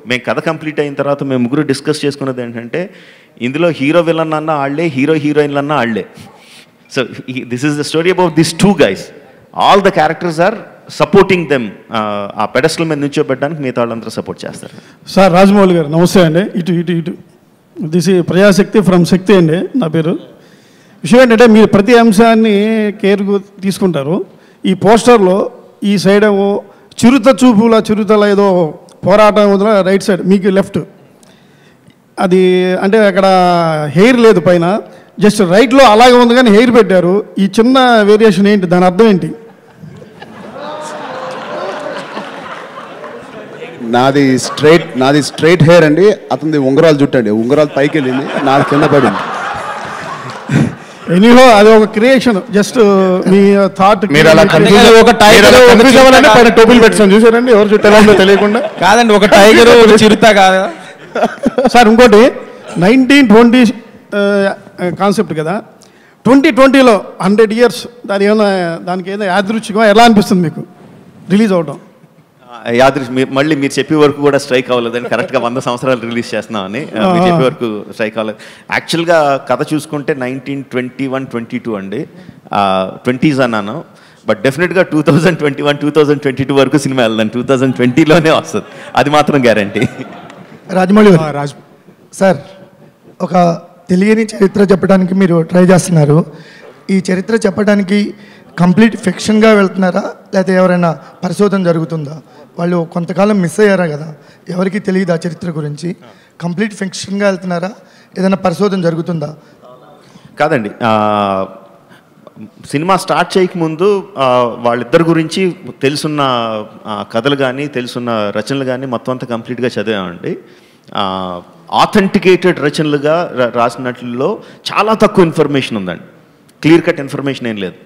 మేము కథ కంప్లీట్ అయిన తర్వాత మేము ముగ్గురు డిస్కస్ చేసుకున్నది ఏంటంటే ఇందులో హీరో విలన్ అన్న ఆళ్లే, హీరో హీరోయిన్లు అన్న ఆళ్లే. So this is the story about this two guys. All the characters are supporting them. ఆ పెడస్టల్ మీద నుంచోబెట్టడానికి మిగతా వాళ్ళందరూ సపోర్ట్ చేస్తారు. సార్ రాజమౌళి గారు నమస్తే అండి. ఇటు దిస్ ఈ ప్రజాశక్తి ఫ్రమ్ శక్తి అండి నా పేరు. విషయం ఏంటంటే మీరు ప్రతి అంశాన్ని కేర్ తీసుకుంటారు. ఈ పోస్టర్లో ఈ సైడ్ ఏమో చిరుతల ఏదో పోరాటం వదిన రైట్ సైడ్ మీకు లెఫ్ట్, అది అంటే అక్కడ హెయిర్ లేదు పైన, జస్ట్ రైట్లో అలాగే ఉంది కానీ హెయిర్ పెట్టారు. ఈ చిన్న వేరియేషన్ ఏంటి, దాని అర్థం ఏంటి? నాది స్ట్రైట్ హెయిర్ అండి, అతనిది ఉంగరాలు జుట్టు అండి. ఉంగరాలు పైకి వెళ్ళింది, నాది కింద పడింది. ఎనీహో అది ఒక క్రియేషన్, జస్ట్ మీ థాట్. మీరు అలా ఒక టైగర్ పైన టోపీలు పెట్టాను చూసారండి, ఎవరు చుట్టాలో తెలియకుండా. కాదండి, ఒక టైగర్ చిరుత కాదు సార్. ఇంకోటి 1920 కాన్సెప్ట్ కదా, 2020లో 100 years దానికి ఏదో యాదృచ్ఛికం ఎలా అనిపిస్తుంది మీకు రిలీజ్ అవడం? మళ్ళీ మీరు చెప్పే వరకు కూడా స్ట్రైక్ అవ్వలేదని, కరెక్ట్గా 100 సంవత్సరాలు రిలీజ్ చేస్తున్నామని మీరు చెప్పే వరకు స్ట్రైక్ అవ్వలేదు. యాక్చువల్గా కథ చూసుకుంటే 1921-22 అండి, 20s అన్నాను. బట్ డెఫినెట్గా 2021-2022 వరకు సినిమా వెళ్దాం, 2020లోనే వస్తుంది, అది మాత్రం గ్యారంటీ. రాజమౌళి సార్, ఒక తెలియని చరిత్ర చెప్పడానికి మీరు ట్రై చేస్తున్నారు. ఈ చరిత్ర చెప్పడానికి కంప్లీట్ ఫిక్షన్గా వెళ్తున్నారా, లేకపోతే ఎవరైనా పరిశోధన జరుగుతుందా? వాళ్ళు కొంతకాలం మిస్ అయ్యారా కదా, ఎవరికి తెలియదు ఆ చరిత్ర గురించి. కంప్లీట్ ఫిక్షన్గా వెళ్తున్నారా, ఏదైనా పరిశోధన జరుగుతుందా? కాదండి, సినిమా స్టార్ట్ చేయకముందు వాళ్ళిద్దరి గురించి తెలుసున్న కథలు కానీ తెలుసున్న రచనలు కానీ మొత్తం అంతా కంప్లీట్గా చదివామండి. ఆథెంటికేటెడ్ రచనలుగా రాసినట్లో చాలా తక్కువ ఇన్ఫర్మేషన్ ఉందండి, క్లియర్ కట్ ఇన్ఫర్మేషన్ ఏం లేదు.